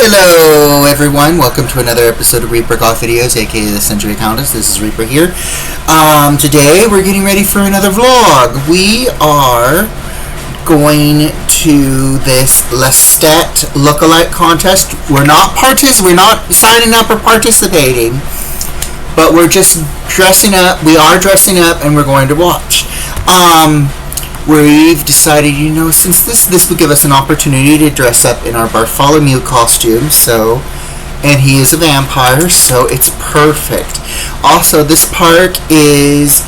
Hello everyone, welcome to another episode of Reaper Goth Videos, aka the Century Countess. This is Reaper here. Today we're getting ready for another vlog. We are going to this Lestat lookalike contest. We're not signing up or participating, but we're just dressing up. We are dressing up and we're going to watch. We've decided, since this would give us an opportunity to dress up in our Bartholomew costume, and he is a vampire, so it's perfect. Also, this park is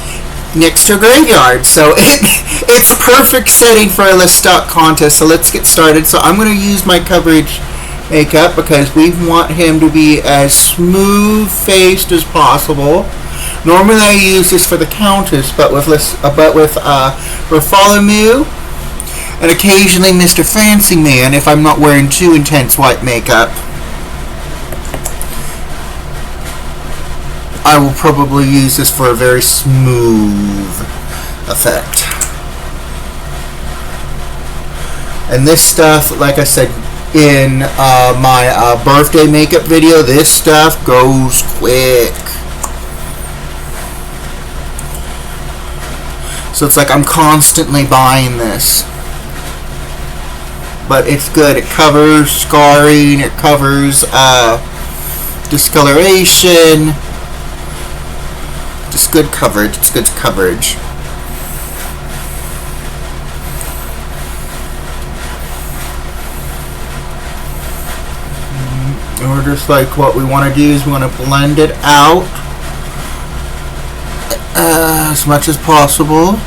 next to a graveyard, so it's a perfect setting for a Lestat contest. So let's get started. So I'm going to use my coverage makeup because we want him to be as smooth-faced as possible. Normally I use this for the Countess, but with Bartholomew and occasionally Mr. Fancy Man if I'm not wearing too intense white makeup. I will probably use this for a very smooth effect. And this stuff, like I said in my birthday makeup video, this stuff goes quick. So it's like I'm constantly buying this. But it's good. It covers scarring. It covers discoloration. Just good coverage. It's good coverage. Or just like what we want to do is we want to blend it out as much as possible.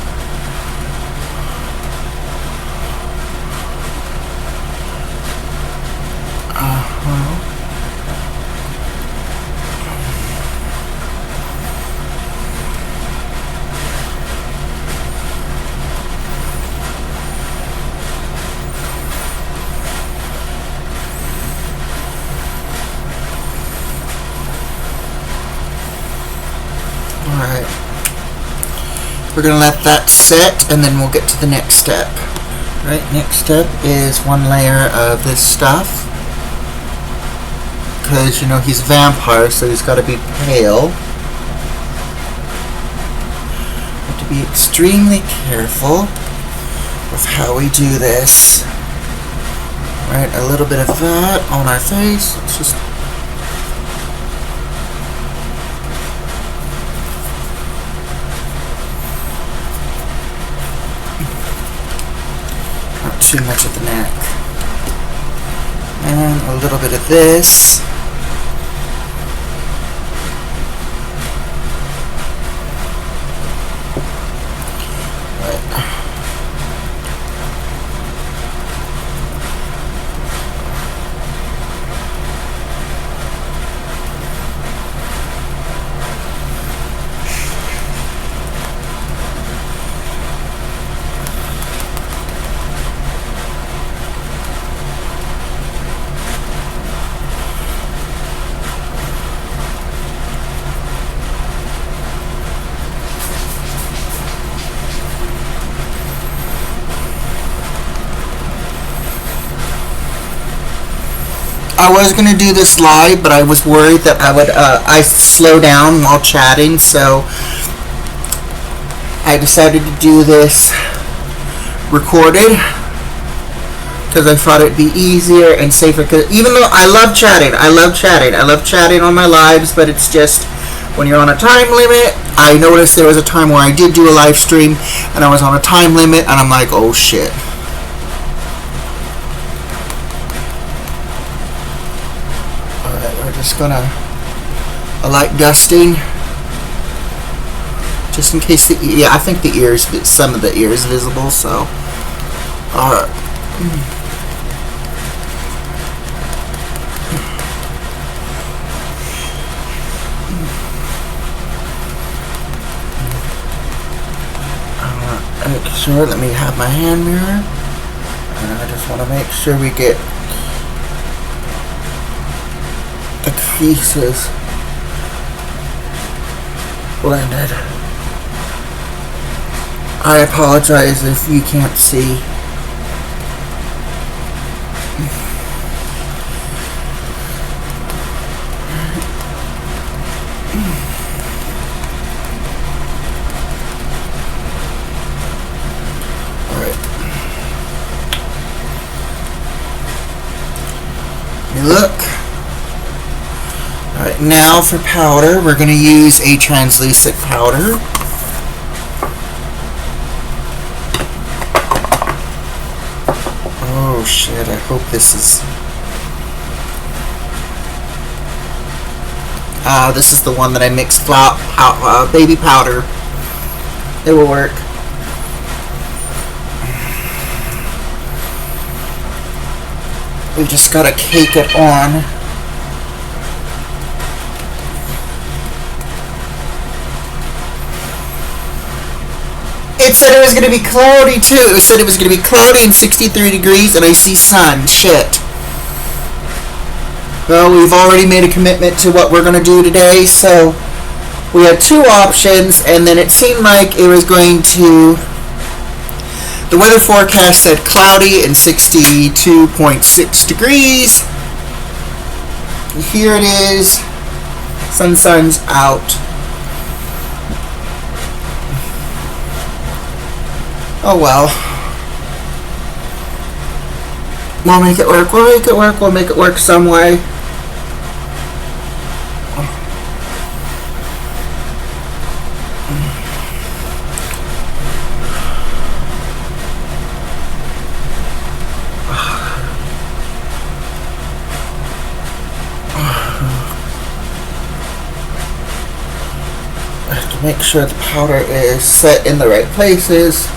Alright. We're going to let that set and then we'll get to the next step. Right, next step is one layer of this stuff. Because, he's a vampire, so he's got to be pale. We have to be extremely careful with how we do this. Right, a little bit of that on our face. Let's just... too much at the neck. And a little bit of this. I was going to do this live, but I was worried that I slow down while chatting, so I decided to do this recorded because I thought it'd be easier and safer. Cause even though I love chatting on my lives, but it's just when you're on a time limit. I noticed there was a time where I did do a live stream and I was on a time limit, and I'm like, oh shit. Just gonna light dusting just in case I think the ears, some of the ears visible, so alright. Make sure, let me have my hand mirror, and I just want to make sure we get the creases blended. I apologize if you can't see. Look. Alright, now for powder, we're going to use a translucent powder. Oh shit, I hope this is... this is the one that I mixed baby powder. It will work. We just gotta cake it on. It said it was gonna be cloudy too. It said it was gonna be cloudy and 63 degrees, and I see sun. Shit. Well, we've already made a commitment to what we're gonna do today, so we had two options, and then it seemed like it was going to... The weather forecast said cloudy and 62.6 degrees. Here it is. Sun's out. Oh well. We'll make it work. We'll make it work. We'll make it work some way. Make sure the powder is set in the right places.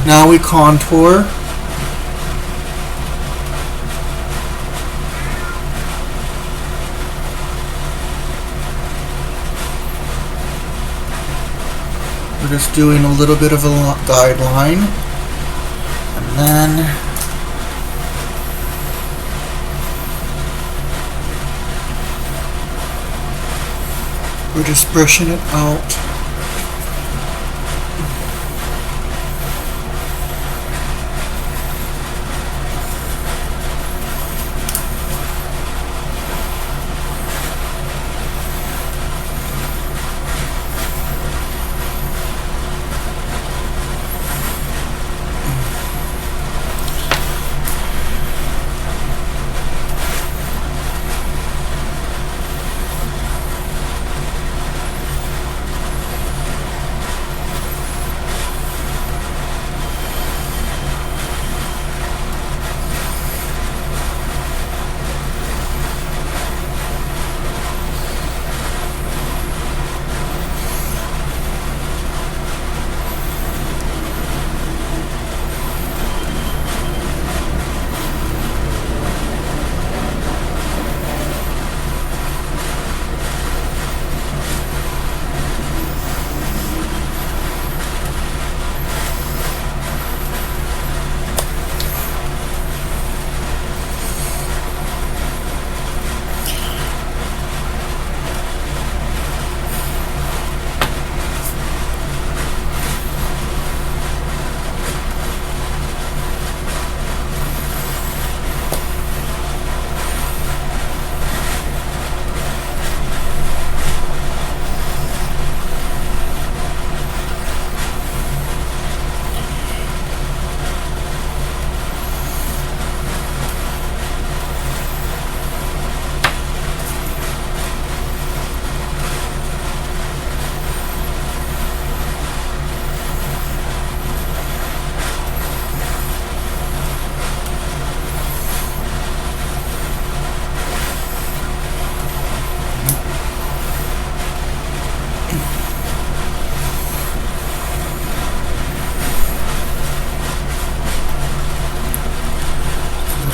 Now we contour. We're just doing a little bit of a guideline. And then we're just brushing it out.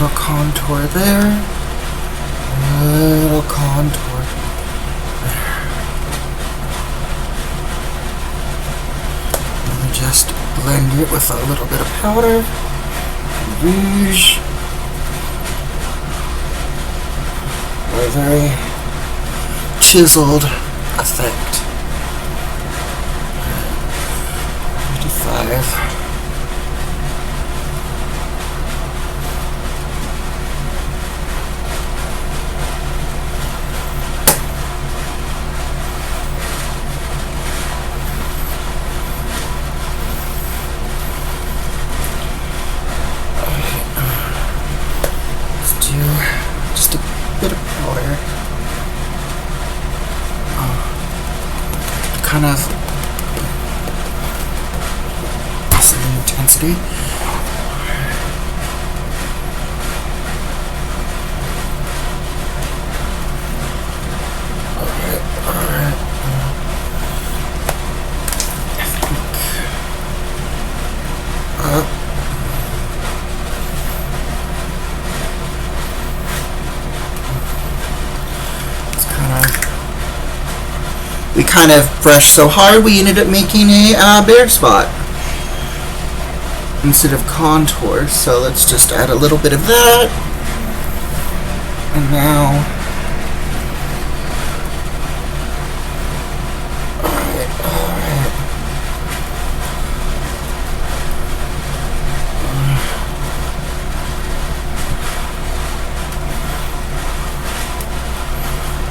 Little contour there, little contour there. Let me just blend it with a little bit of powder, rouge. very chiseled effect. 55. Just a bit of powder. Kind of some intensity. Alright. I think we kind of brushed so hard we ended up making a bare spot instead of contour. So let's just add a little bit of that. And now,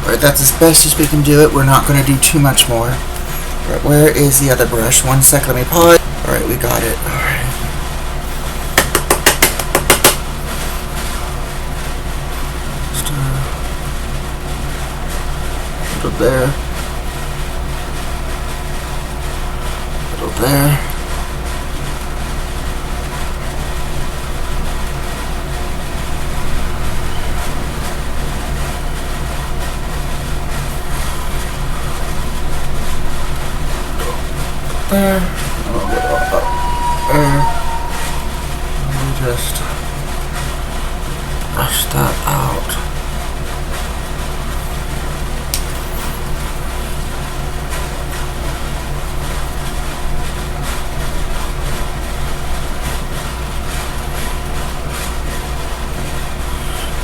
alright, that's as best as we can do it. We're not going to do too much more. Alright, where is the other brush? One sec, let me pause. Alright, we got it. Alright. Just a little there. A little there. There, a little up there, and just brush that out.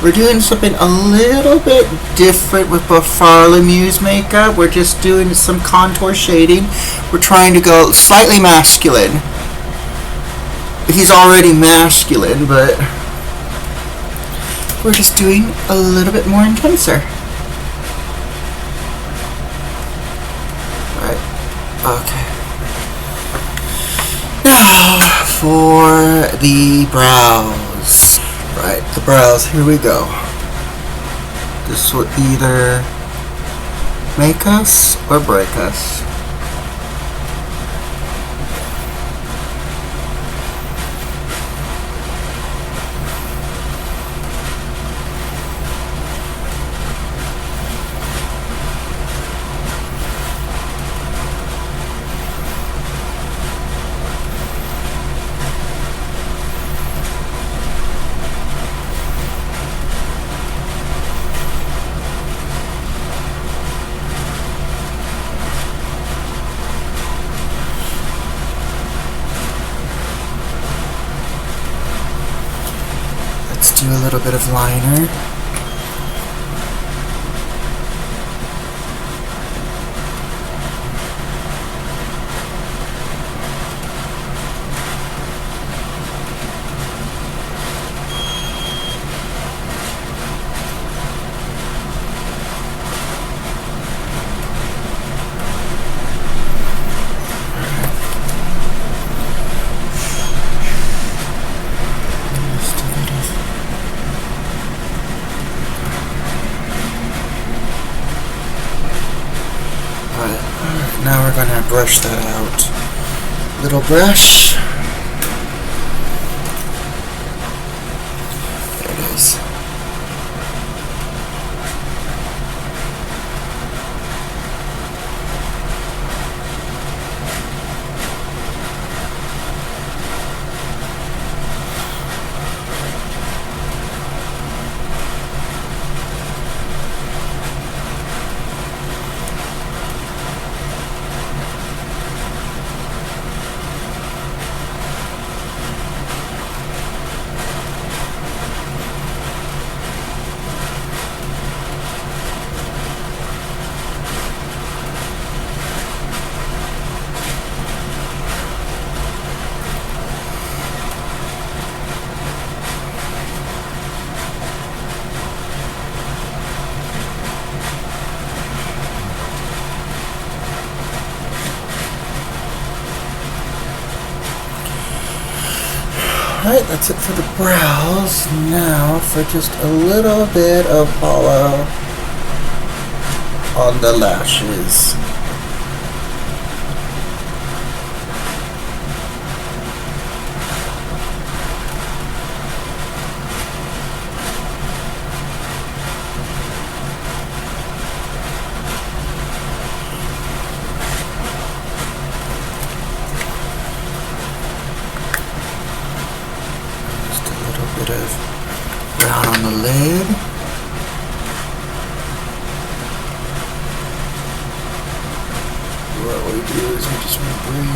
We're doing something a little bit different with Bartholomew's makeup. We're just doing some contour shading. We're trying to go slightly masculine. He's already masculine, but we're just doing a little bit more intenser. Right. Okay. Now for the brows. Right, the brows, here we go. This will either make us or break us. Do a little bit of liner. Now we're going to brush that out. Little brush. There it is. Alright, that's it for the brows. Now for just a little bit of hollow on the lashes. Bit of brown on the lid. What we do is we just want to bring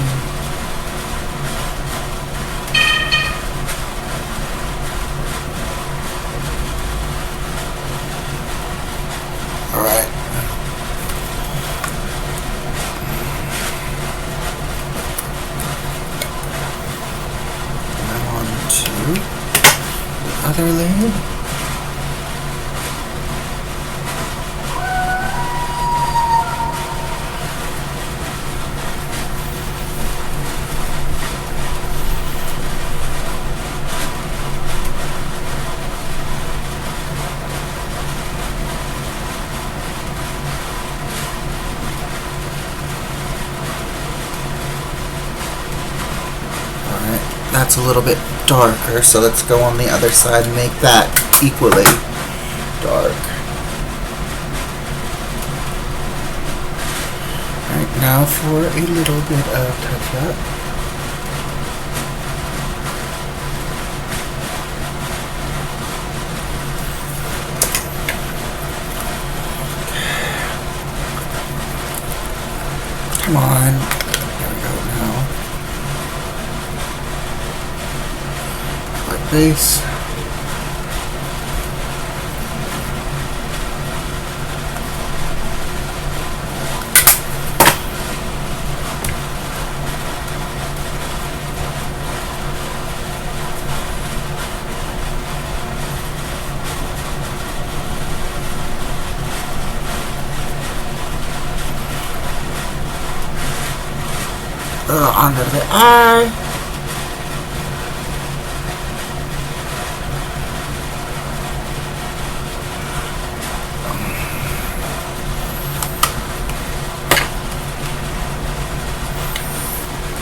alright. Now on to other lid. Alright, that's a little bit darker, so let's go on the other side and make that equally dark. Alright, now for a little bit of touch-up. Come on. There we go now. Like this. Under the eye.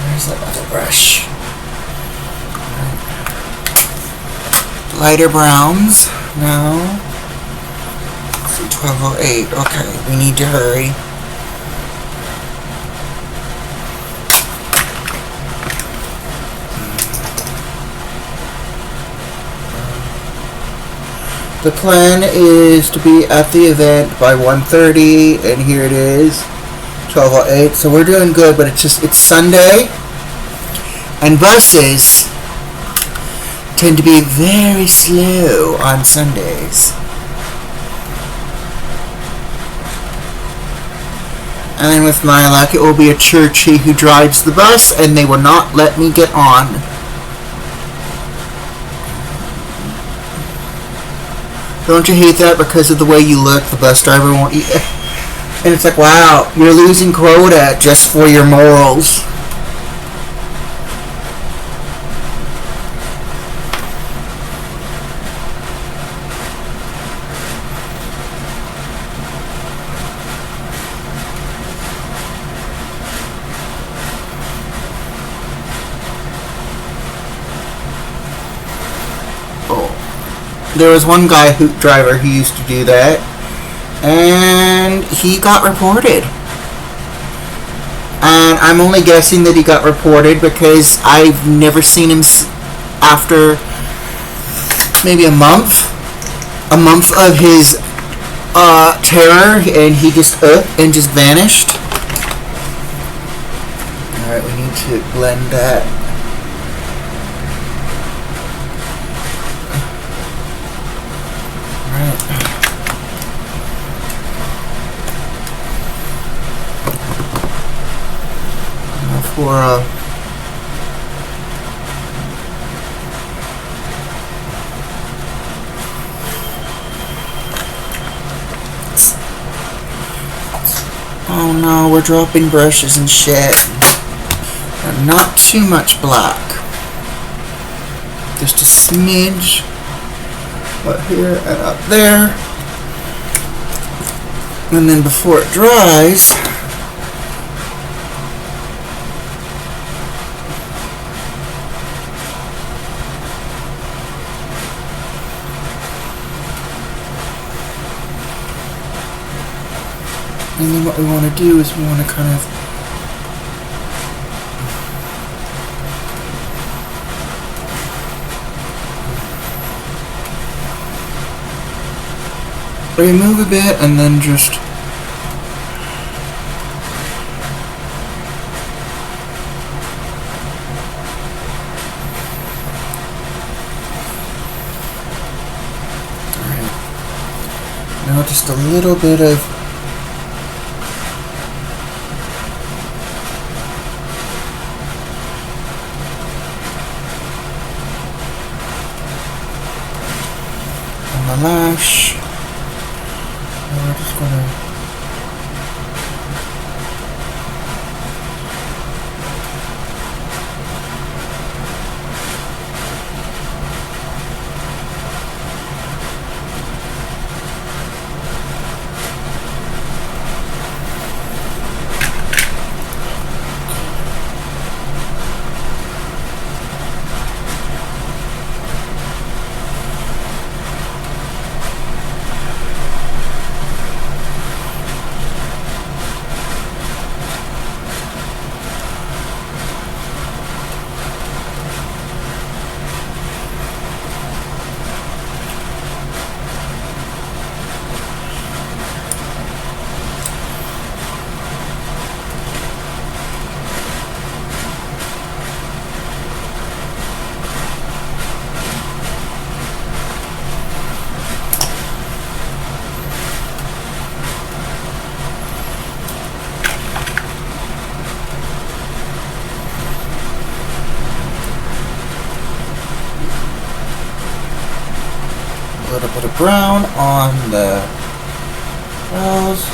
There's that other brush. Right. Lighter browns now. Let's see, 12:08. Okay, we need to hurry. The plan is to be at the event by 1:30, and here it is, 12:08. So we're doing good, but it's Sunday, and buses tend to be very slow on Sundays. And then with my luck, it will be a Churchy who drives the bus, and they will not let me get on. Don't you hate that? Because of the way you look, the bus driver won't eat. And it's like, wow, you're losing quota just for your morals. There was one guy, driver, who used to do that, and he got reported. And I'm only guessing that he got reported because I've never seen him after maybe a month of his terror, and he just vanished. All right, we need to blend that. For oh no, we're dropping brushes and shit. And not too much black. Just a smidge up here and up there. And then before it dries, and then what we want to do is we want to kind of remove a bit and then just alright. Now just a little bit of on the lash. We're just gonna a little bit of brown on the brows.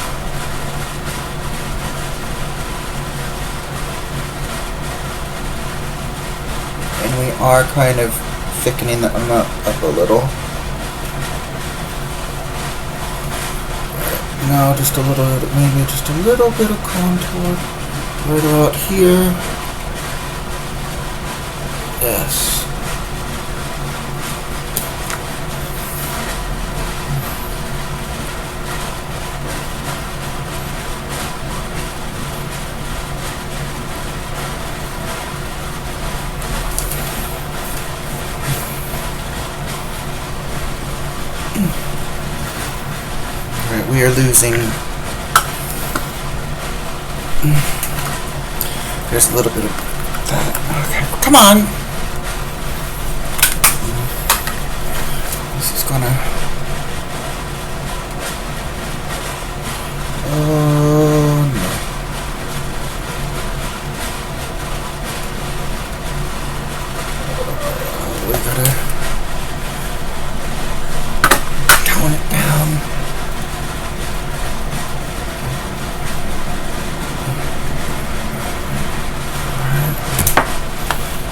And we are kind of thickening them up a little. Now just a little, maybe just a little bit of contour right about here. Yes. Alright, we are losing. There's a little bit of that. Okay, come on! This is gonna. Oh no. We gotta tone it down.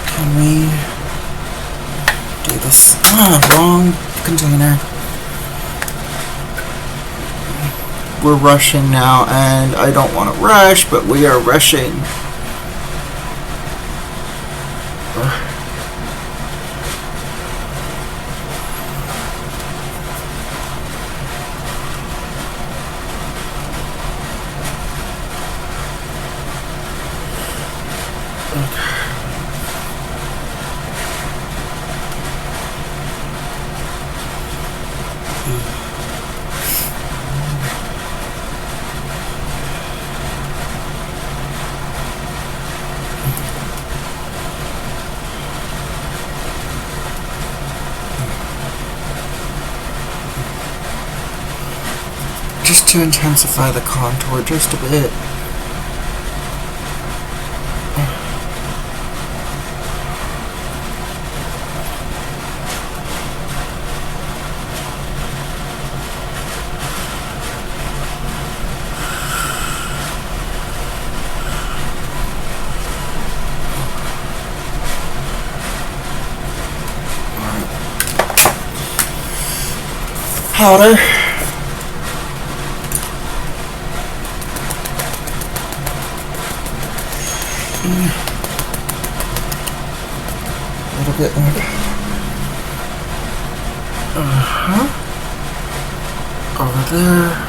Can we do this? Ah, wrong container. We're rushing now, and I don't want to rush, but we are rushing. Just to intensify the contour just a bit. powder. A little bit more. Over there.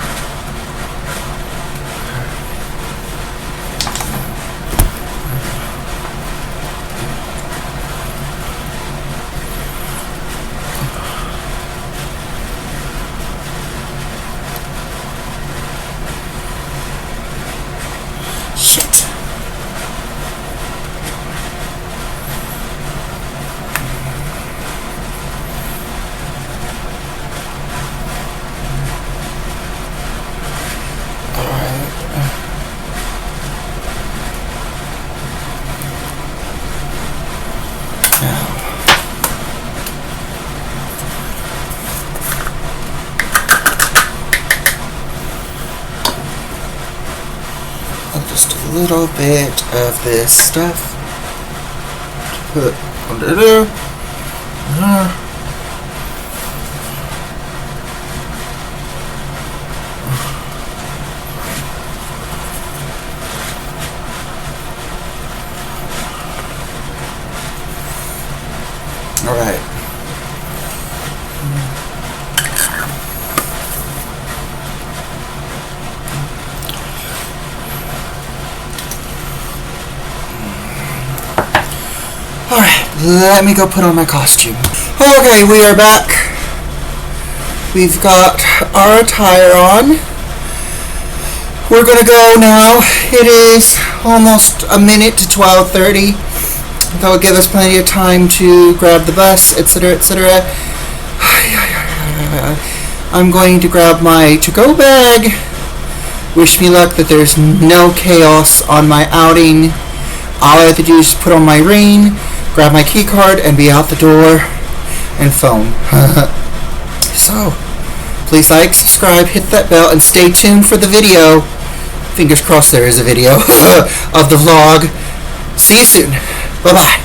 Shit. Just a little bit of this stuff to put under there. All right. Alright, let me go put on my costume. Okay, we are back. We've got our attire on. We're gonna go now. It is almost a minute to 12:30. That will give us plenty of time to grab the bus, etc., etc. I'm going to grab my to-go bag. Wish me luck that there's no chaos on my outing. All I have to do is put on my ring, grab my key card, and be out the door and phone. So, please like, subscribe, hit that bell, and stay tuned for the video. Fingers crossed there is a video of the vlog. See you soon. Bye-bye.